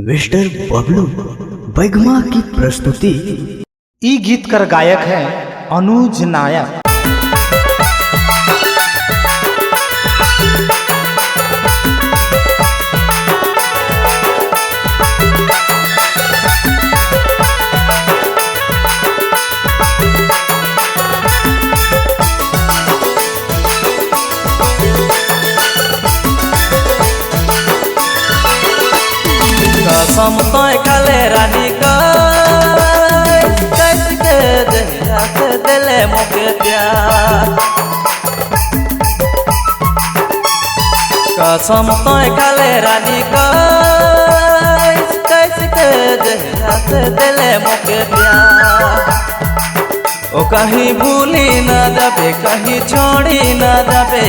Mister Bablu बैगमा की प्रस्तुति। ई गीत कर गायक है अनुज नायक। कसम तो खाले रानी कैसे के दहिया से दिले मोके प्यार। कसम तो खाले रानी कैसे के दहिया से दिले मोके प्यार। ओ कहीं भूली न जाबे कहीं छोड़ी न जाबे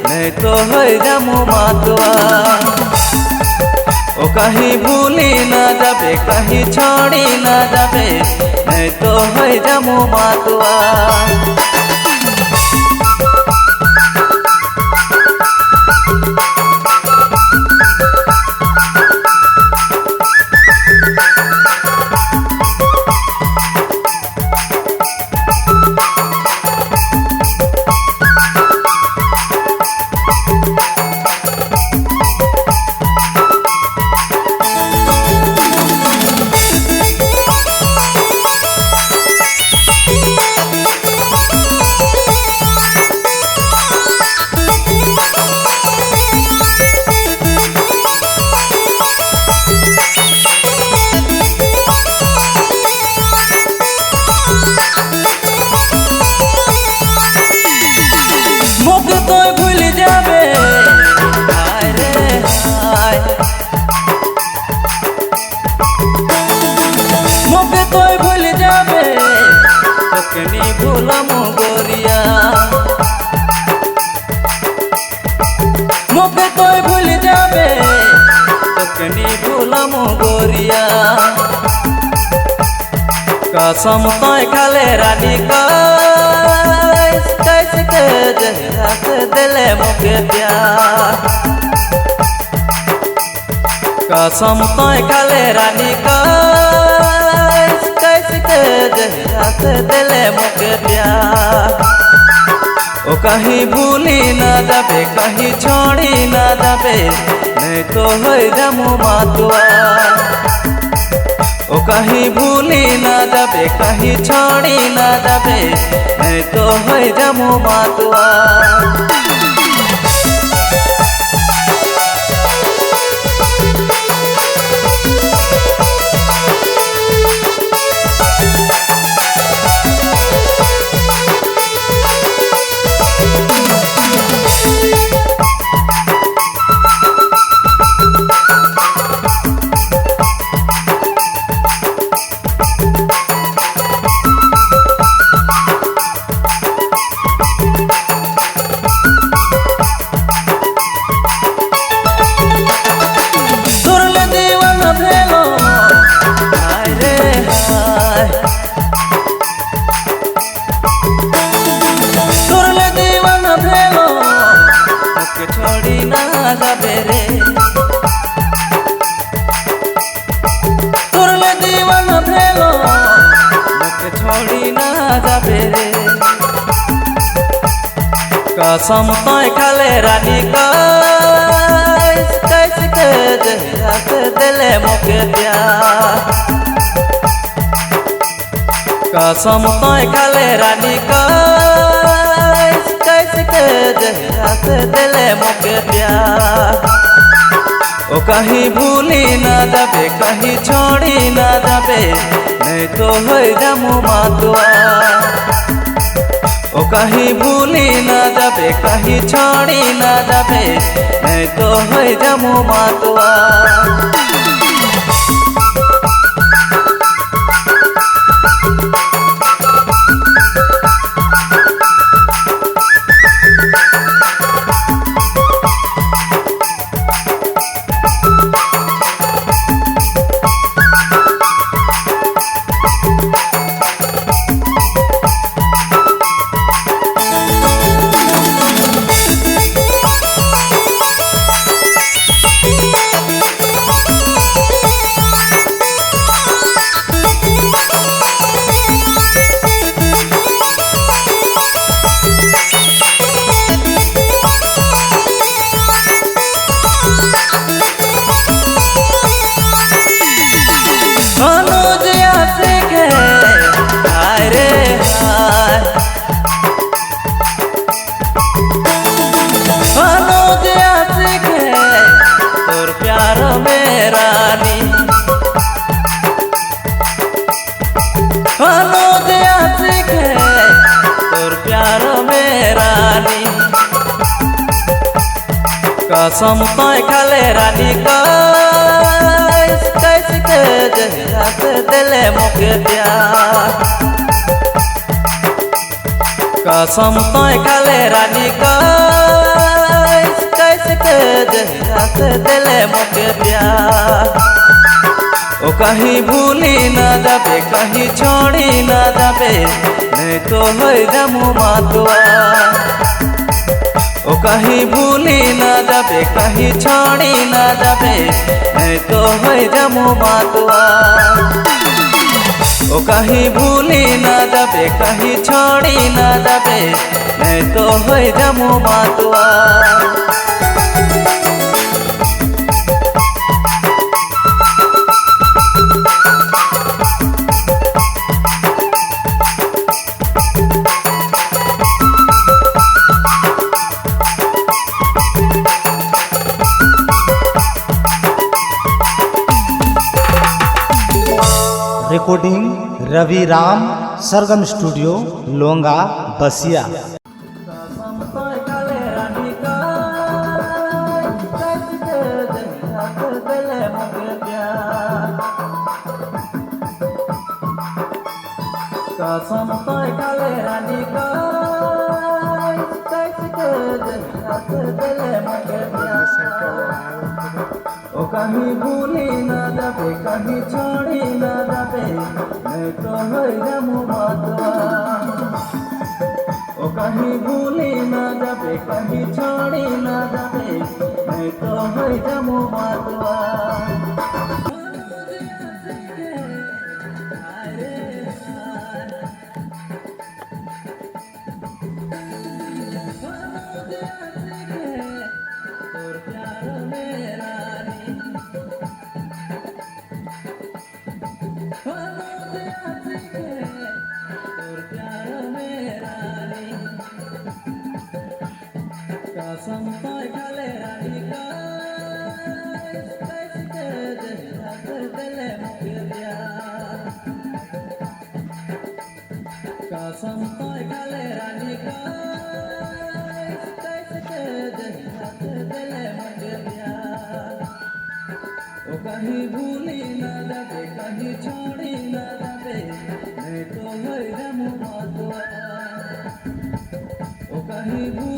नहीं तो हो जामू मातुआ। ओ कहीं भूली न जाबे कहीं छोड़ी न जाबे नहीं तो हो जामू मातुआ। मोके तो भूल जाबे हाय रे हाय। मोके तो भूल जाबे तकनी भूलमु गोरिया। मोके तो भूल जाबे तकनी भूलमु गोरिया। कसम तो खाले रानी कैसे के दहिया से दिले मोके प्यार। कसम तो खाले रानी कैसे के दहिया से दिले मोके प्यार। ओ कहीं भूली न जाबे कहीं छोड़ी न जाबे नहीं तो हो जामू मातुआ। ओ कहीं भूली न जाबे कहीं छोड़ी न जाबे नहीं तो हो जामू मातुआ। छोड़ी ना जाबे रे तोरले दीवाना भेलो मोके छोड़ी ना जाबे रे। कसम तो खाले रानी कैसे के दहिया से दिले मोके प्यार। कसम तो खाले रानी कैसे के दहिया से दिले मोके प्यार। ओ कहीं भूली न जाबे कहीं छोड़ी न जाबे नहीं तो हो जामू मातुआ। ओ कहीं भूली न जाबे कहीं छोड़ी न जाबे नहीं तो हो जामू मातुआ। कसम तोय खाले रानी कैसे के जहिया से दिले मोके प्यार कसम तोय खाले रानी कैसे के जहिया से दिले मोके प्यार ओ कहीं भूली ना जाबे कहीं छोड़ी ना जाबे नहीं तो हो जामु मातुआ ओ कहीं भूली ना जाबे कहीं छोड़ी ना जाबे नहीं तो हो जामु मातुआ ओ कहीं भूली ना जाबे कहीं छोड़ी ना जाबे नहीं तो हो जामु मातुआ रिकॉर्डिंग रवि राम सरगम स्टूडियो लोंगा बसिया। कसम तोय खाले रानी कैसे के जहिया से दिले मोके प्यार ओ कहीं भूली ना जाबे कहीं छोड़ी ना जाबे नहीं तो हो जामु मातुआ ओ कहीं भूली ना जाबे कहीं छोड़ी ना जाबे नहीं तो हो जामु मातुआ कसम तोय खाले रानी कैसे के जहिया से दिले मोके प्यार कसम तोय खाले रानी कैसे के जहिया से दिले मोके प्यार ओ कहीं भूली ना जाबे कहीं छोड़ी ना जाबे नहीं तो हो जामु मातुआ ओ कहीं